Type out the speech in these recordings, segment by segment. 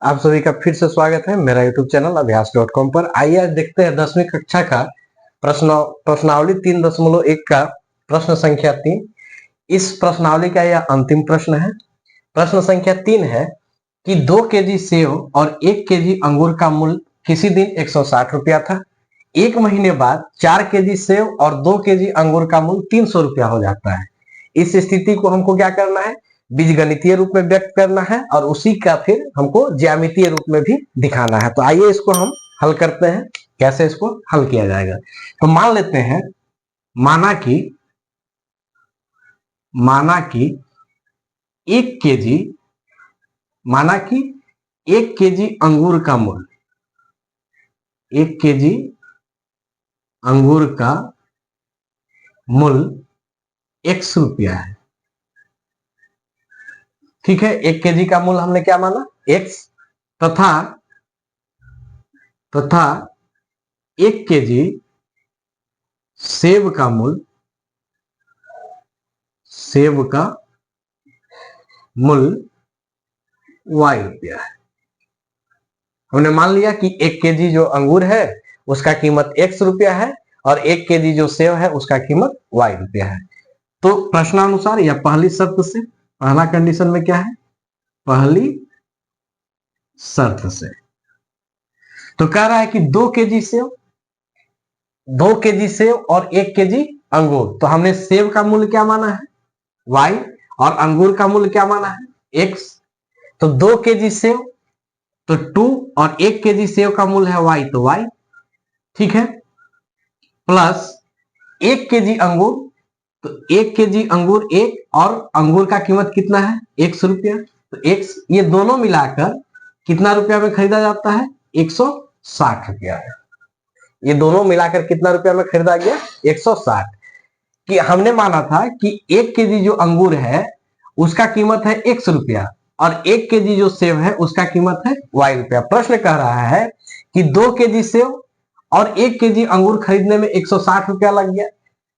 आप सभी का फिर से स्वागत है मेरा YouTube चैनल अभ्यास.com पर। आइए आज देखते हैं 10वीं कक्षा का प्रश्नावली 3.1 का प्रश्न संख्या 3। इस प्रश्नावली का यह अंतिम प्रश्न है। प्रश्न संख्या 3 है कि 2 केजी सेव और 1 केजी अंगूर का मूल्य किसी दिन 160 रुपया था। एक महीने बाद 4 केजी सेव और 2 केजी अंगूर का मूल्य 300 रुपया हो जाता है। इस स्थिति को हमको क्या करना है? बीजगणितीय रूप में व्यक्त करना है और उसी का फिर हमको ज्यामितीय रूप में भी दिखाना है। तो आइए इसको हम हल करते हैं। कैसे इसको हल किया जाएगा? तो मान लेते हैं, माना कि 1 केजी अंगूर का मूल्य, 1 केजी अंगूर का मूल्य x रुपया है। ठीक है, 1 केजी का मूल्य हमने क्या माना? x, तथा 1 केजी सेब का मूल्य y रुपया है। हमने मान लिया कि 1 केजी जो अंगूर है उसका कीमत x रुपया है और 1 केजी जो सेब है उसका कीमत y रुपया है। तो प्रश्नानुसार या पहली शर्त से, पहला कंडीशन में क्या है? पहली शर्त से तो कह रहा है कि 2 केजी सेब और 1 केजी अंगूर। तो हमने सेब का मूल्य क्या माना है? y, और अंगूर का मूल्य क्या माना है? x। तो 2 केजी सेब तो 2 और 1 केजी सेब का मूल्य है y, तो y। ठीक है, प्लस 1 केजी अंगूर, तो 1 केजी अंगूर 1 और अंगूर का कीमत कितना है? x रुपया। तो x, ये दोनों मिलाकर कितना रुपया में खरीदा जाता है? 160 रुपया। ये दोनों मिलाकर कितना रुपया में खरीदा गया? 160। कि हमने माना था कि 1 केजी जो अंगूर है उसका कीमत है x रुपया और 1 केजी जो सेब है उसका कीमत है y रुपया। प्रश्न कह रहा है कि 2 केजी सेब और 1 केजी अंगूर खरीदने में 160 रुपया लग गया।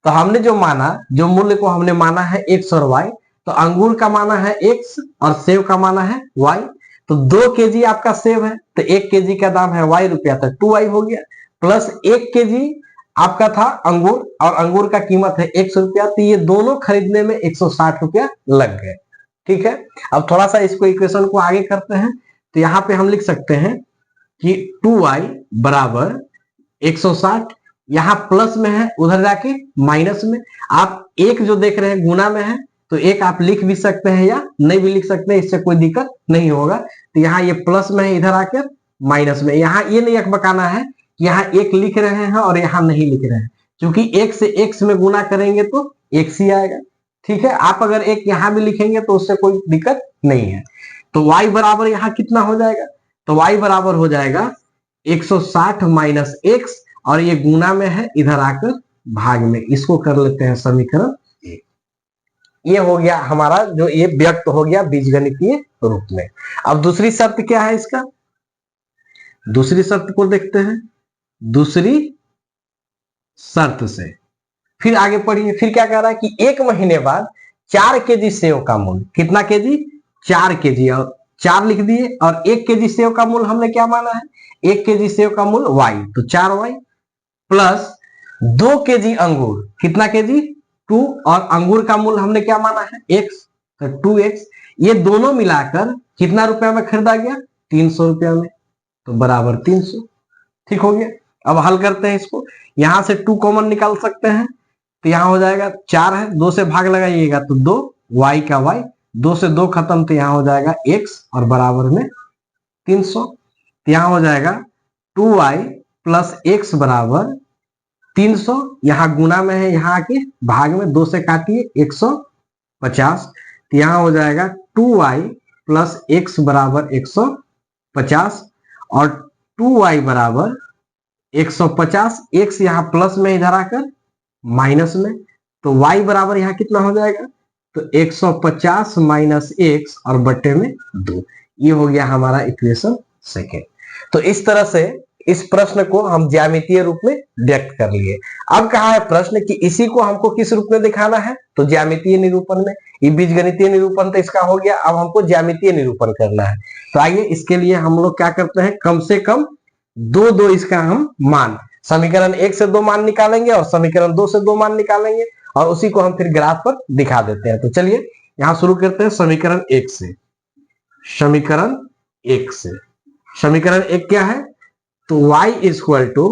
तो हमने जो मूल्य को हमने माना है x और y, तो अंगूर का माना है x और सेब का माना है y। तो 2 केजी आपका सेब है तो 1 केजी का दाम है y रुपया, तो 2y हो गया, प्लस 1 केजी आपका था अंगूर और अंगूर का कीमत है x रुपया। तो ये दोनों खरीदने में 160 रुपया लग गए। ठीक है, अब थोड़ा सा इसको इक्वेशन को आगे करते हैं। तो यहाँ पे हम लिख सकते हैं कि 2y बराबर 160, यहाँ प्लस में है उधर जाके माइनस में। आप एक जो देख रहे हैं गुना में है तो एक आप लिख भी सकते हैं या नहीं भी लिख सकते हैं, इससे कोई दिक्कत नहीं होगा। तो यहाँ ये प्लस में है, इधर आकर माइनस में। यहाँ ये नहीं अकबकाना है कि यहाँ एक लिख रहे हैं और यहाँ नहीं लिख रहे हैं, क्योंकि एक से x में गुना करेंगे तो x ही आएगा। ठीक है, आप अगर एक यहाँ भी लिखेंगे तो उससे कोई दिक्कत नहीं है। तो y बराबर यहाँ कितना हो जाएगा? तो y बराबर हो जाएगा 160 माइनस x, और ये गुना में है इधर आकर भाग में। इसको कर लेते हैं समीकरण 1। ये हो गया हमारा, जो ये व्यक्त हो गया बीजगणितीय रूप में। अब दूसरी शर्त क्या है इसका? दूसरी शर्त को देखते हैं। दूसरी शर्त से फिर आगे पढ़िए। फिर क्या कह रहा है कि 1 महीने बाद 4 केजी सेव का मूल्य, कितना केजी? 4 केजी, और 4 लिख दिए, और 1 केजी सेव का मूल्य हमने क्या माना है? 1 केजी सेव का मूल्य y, तो 4y, प्लस 2 केजी अंगूर, कितना केजी? 2, और अंगूर का मूल्य हमने क्या माना है? x, तो 2x। ये दोनों मिलाकर कितना रुपया में खरीदा गया? 300 रुपया में, तो बराबर 300। ठीक हो गया। अब हल करते हैं इसको। यहां से 2 कॉमन निकाल सकते हैं, तो यहां हो जाएगा 4 है, 2 से भाग लगाइएगा तो 2, y का y, 2 से 2 खत्म, तो यहां हो जाएगा x और बराबर में 300। तो यहां हो जाएगा 2y प्लस x बराबर 300। यहां गुना में है, यहां आके भाग में 2 से काटिए 150। तो यहां हो जाएगा 2y प्लस x बराबर 150 और 2y बराबर 150। x यहाँ प्लस में, इधर आकर माइनस में, तो y बराबर यहाँ कितना हो जाएगा? तो 150 माइनस x और बट्टे में 2। ये हो गया हमारा इक्वेशन सेकेंड। तो इस तरह से इस प्रश्न को हम ज्यामितीय रूप में व्यक्त कर लिए। अब कहा है प्रश्न कि इसी को हमको किस रूप में दिखाना है, तो ज्यामितीय निरूपण में। ये बीजगणितीय निरूपण तो इसका हो गया, अब हमको ज्यामितीय निरूपण करना है। तो आइए इसके लिए हम लोग क्या करते हैं, कम से कम दो दो इसका हम मान, समीकरण 1 से 2 मान निकालेंगे और समीकरण 2 से 2 मान निकालेंगे और उसी को हम फिर ग्राफ पर दिखा देते हैं। तो चलिए यहां शुरू करते हैं समीकरण 1 से। समीकरण 1 से, समीकरण 1 क्या है, तो y equal to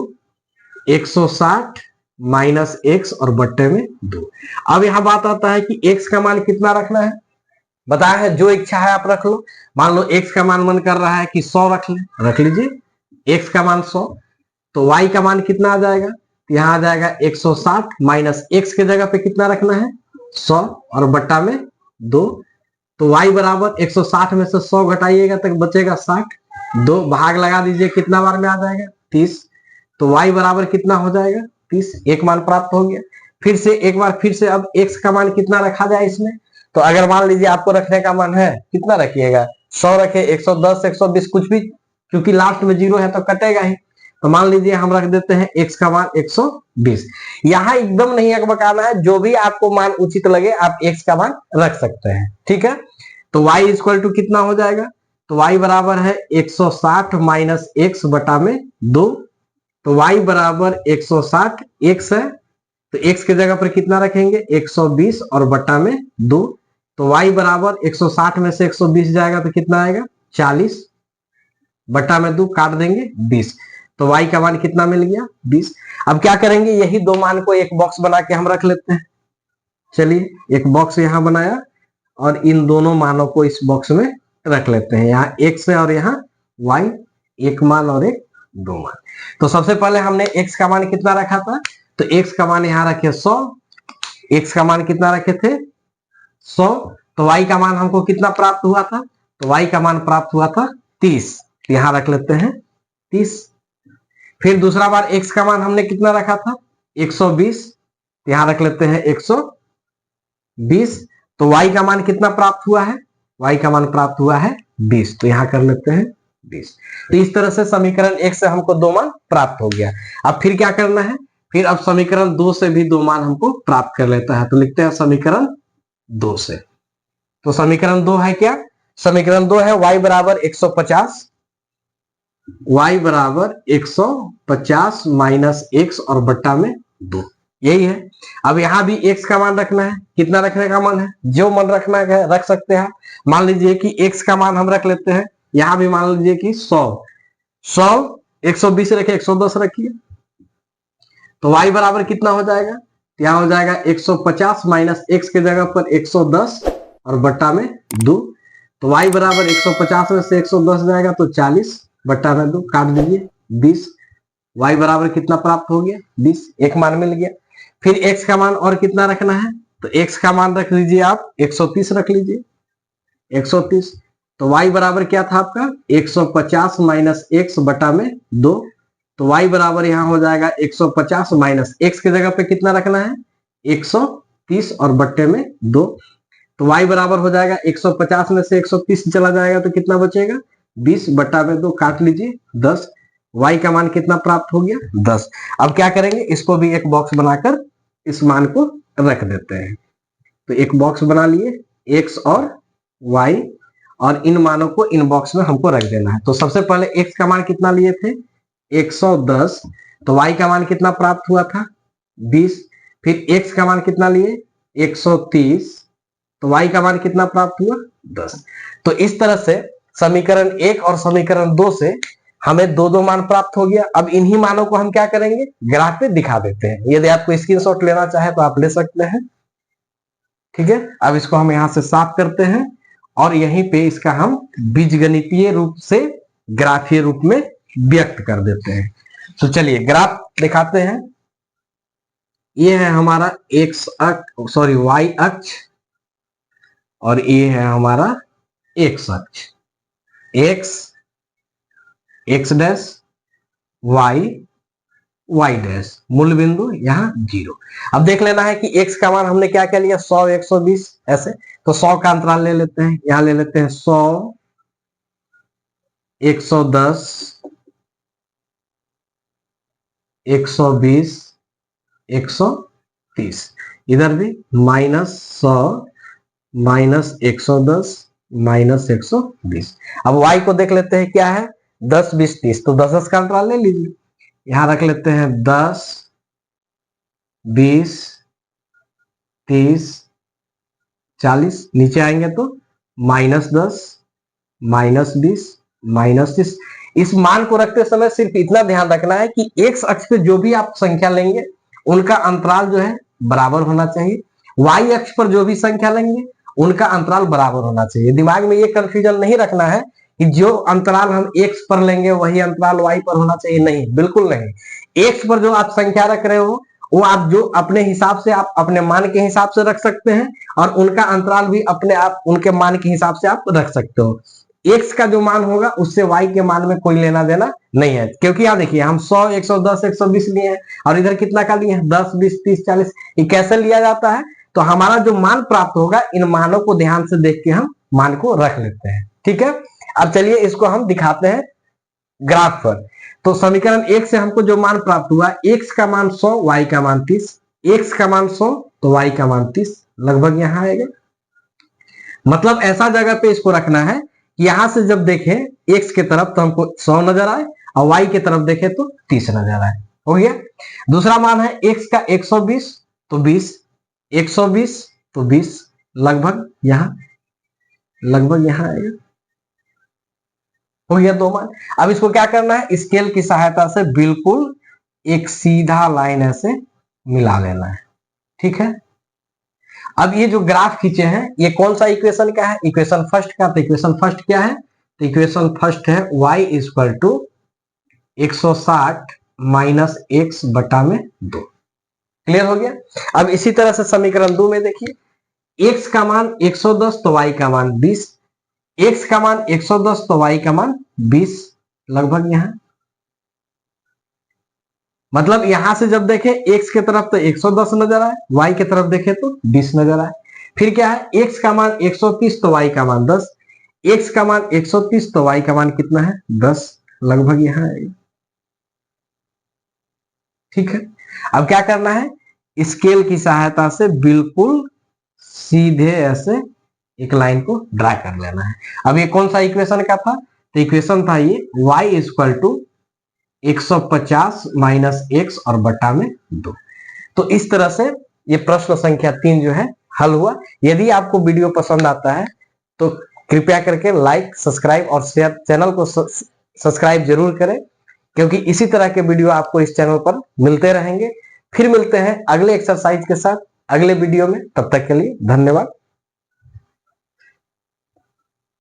160 minus x और बट्टे में 2। अब यहां बात आता है कि x का मान कितना रखना है, बताया है जो इच्छा है आप रख लो। मान लो x का मान मन कर रहा है कि 100 रख ले, रख लीजिए x का मान 100। तो y का मान कितना आ जाएगा, यहां आ जाएगा 160 माइनस x के जगह पे कितना रखना है 100 और बट्टा में 2। तो y बराबर 160 में से 100 घटाइएगा तो बचेगा 60, 2 भाग लगा दीजिए कितना बार में आ जाएगा 30। तो y बराबर कितना हो जाएगा 30, एक मान प्राप्त हो गया। फिर से एक बार फिर से अब x का मान कितना रखा जाए इसमें, तो अगर मान लीजिए आपको रखने का मन है कितना रखिएगा 100 रखे, 110 120 कुछ भी, क्योंकि लास्ट में 0 है तो कटेगा ही। तो मान लीजिए हम रख देते हैं x का मान 120। यहां एकदम नहीं अकबकाना है, जो भी आपको मान उचित लगे आप x का मान रख सकते हैं, ठीक है। तो y इक्वल टू कितना हो जाएगा, तो y बराबर है 160 माइनस एक्स बटा में 2। तो y बराबर 160, x है तो x के जगह पर कितना रखेंगे 120 और बटा में 2। तो y बराबर 160 में से 120 जाएगा तो कितना आएगा 40, बटा में 2 काट देंगे 20। तो y का मान कितना मिल गया 20। अब क्या करेंगे, यही दो मान को एक बॉक्स बना के हम रख लेते हैं। चलिए एक बॉक्स यहां बनाया और इन दोनों मानों को इस बॉक्स में रख लेते हैं, यहाँ x है और यहाँ y, एक मान और एक दो मान। तो सबसे पहले हमने x का मान कितना रखा था, तो x का मान यहाँ रखे 100, x का मान कितना रखे थे 100। तो y का मान हमको कितना प्राप्त हुआ था, तो y का मान प्राप्त हुआ था 30, यहां रख लेते हैं 30। फिर दूसरा बार x का मान हमने कितना रखा था 120, यहां रख लेते हैं 120। तो y का मान कितना प्राप्त हुआ है, y का मान प्राप्त हुआ है 20, तो यहां कर लेते हैं 20। तो इस तरह से समीकरण 1 से हमको 2 मान प्राप्त हो गया। अब फिर क्या करना है, फिर अब समीकरण 2 से भी 2 मान हमको प्राप्त कर लेता है। तो लिखते हैं समीकरण 2 से। तो समीकरण 2 है क्या, समीकरण 2 है y बराबर 150, y बराबर 150 माइनस एक्स और बट्टा में 2, यही है। अब यहां भी x का मान रखना है, कितना रखने का मन है, जो मन रखना है रख सकते हैं। मान लीजिए कि x का मान हम रख लेते हैं, यहां भी मान लीजिए कि 100 120 रखे 110 रखिए। तो y बराबर कितना हो जाएगा, यहां हो जाएगा 150 माइनस एक्स के जगह पर 110 और बट्टा में 2। तो y बराबर 150 में से 110 जाएगा तो 40, बट्टा में 2 काट दीजिए 20। y बराबर कितना प्राप्त हो गया 20, एक मान मिल गया। फिर x का मान और कितना रखना है, तो x का मान रख लीजिए आप 130 रख लीजिए 130। तो y बराबर क्या था आपका 150 माइनस एक्स बटा में 2। तो y बराबर यहां हो जाएगा 150 माइनस एक्स के जगह पे कितना रखना है 130 और बट्टे में 2। तो y बराबर हो जाएगा 150 में से 130 चला जाएगा तो कितना बचेगा 20, बट्टा में 2 काट लीजिए 10। y का मान कितना प्राप्त हो गया 10। अब क्या करेंगे, इसको भी एक बॉक्स बनाकर इस मान को रख देते हैं। तो एक बॉक्स बना लिए x और y, और इन मानों को इन बॉक्स में हमको रख देना है। तो सबसे पहले x का मान कितना लिए थे 110, तो y का मान कितना प्राप्त हुआ था 20। फिर x का मान कितना लिए 130, तो y का मान कितना प्राप्त हुआ 10। तो इस तरह से समीकरण 1 और समीकरण 2 से हमें दो दो मान प्राप्त हो गया। अब इन्हीं मानों को हम क्या करेंगे, ग्राफ पे दिखा देते हैं। यदि आपको स्क्रीनशॉट लेना चाहे तो आप ले सकते हैं, ठीक है। अब इसको हम यहां से साफ करते हैं और यहीं पे इसका हम बीजगणितीय रूप से ग्राफीय रूप में व्यक्त कर देते हैं। तो चलिए ग्राफ दिखाते हैं। ये है हमारा y अक्ष और ये है हमारा x अक्ष, x डैश y डैश, मूल बिंदु यहाँ 0। अब देख लेना है कि x का मान हमने क्या क्या लिया 100 120 ऐसे, तो 100 का अंतराल ले लेते हैं, यहाँ ले लेते हैं 100 110 120, 130, इधर भी -100, -110, -120। अब y को देख लेते हैं क्या है, 10, 20, 30, तो 10 का अंतराल ले लीजिए, यहां रख लेते हैं 10, 20, 30, 40, नीचे आएंगे तो -10, -20, -30। इस मान को रखते समय सिर्फ इतना ध्यान रखना है कि x अक्ष पे जो भी आप संख्या लेंगे उनका अंतराल जो है बराबर होना चाहिए, y अक्ष पर जो भी संख्या लेंगे उनका अंतराल बराबर होना चाहिए। दिमाग में ये कंफ्यूजन नहीं रखना है कि जो अंतराल हम x पर लेंगे वही अंतराल y पर होना चाहिए, नहीं, बिल्कुल नहीं। x पर जो आप संख्या रख रहे हो वो आप जो अपने हिसाब से, आप अपने मान के हिसाब से रख सकते हैं, और उनका अंतराल भी अपने आप उनके मान के हिसाब से आप रख सकते हो। x का जो मान होगा उससे y के मान में कोई लेना देना नहीं है, क्योंकि यहाँ देखिए हम 100, 110, 120 लिए हैं, और इधर कितना का लिए हैं, 10, 20, 30, 40। ये कैसे लिया जाता है, तो हमारा जो मान प्राप्त होगा इन मानों को ध्यान से देख के हम मान को रख लेते हैं। ठीक है, अब चलिए इसको हम दिखाते हैं ग्राफ पर। तो समीकरण 1 से हमको जो मान प्राप्त हुआ, x का मान 100, y का मान 30, x का मान 100 तो y का मान 30, लगभग यहां आएगा। मतलब ऐसा जगह पे इसको रखना है कि यहां से जब देखें x के तरफ तो हमको 100 नजर आए, और y के तरफ देखें तो 30 नजर आए। हो गया। दूसरा मान है x का 120 तो 20, 120 तो 20, लगभग यहां आएगा। हो गया दो मान। अब इसको क्या करना है, स्केल की सहायता से बिल्कुल एक सीधा लाइन ऐसे मिला लेना है। ठीक है, अब ये जो ग्राफ खींचे हैं ये कौन सा इक्वेशन का है, इक्वेशन फर्स्ट का। तो इक्वेशन फर्स्ट क्या है, तो इक्वेशन फर्स्ट है y equal to 160 minus x बटा में 2। क्लियर हो गया। अब इसी तरह से समीकरण 2 में देखिए, x का मान 110 तो y का मान 20, x का मान 110 तो y का मान 20, लगभग यहां। मतलब यहां से जब देखें x के तरफ तो 110 नजर आए, y के तरफ देखें तो 20 नजर आए। फिर क्या है, x का मान 130 तो y का मान 10, x का मान 130 तो y का मान कितना है, 10, लगभग यहां आएगा। ठीक है, अब क्या करना है, स्केल की सहायता से बिल्कुल सीधे ऐसे एक लाइन को ड्रा कर लेना है। अब ये कौन सा इक्वेशन का था, तो इक्वेशन था ये y equal to 150 minus x और बटा में 2। तो इस तरह से ये प्रश्न संख्या 3 जो है हल हुआ। यदि आपको वीडियो पसंद आता है तो कृपया करके लाइक, सब्सक्राइब और शेयर, चैनल को सब्सक्राइब जरूर करें, क्योंकि इसी तरह के वीडियो आपको इस चैनल पर मिलते रहेंगे। फिर मिलते हैं अगले एक्सरसाइज के साथ अगले वीडियो में, तब तक के लिए धन्यवाद।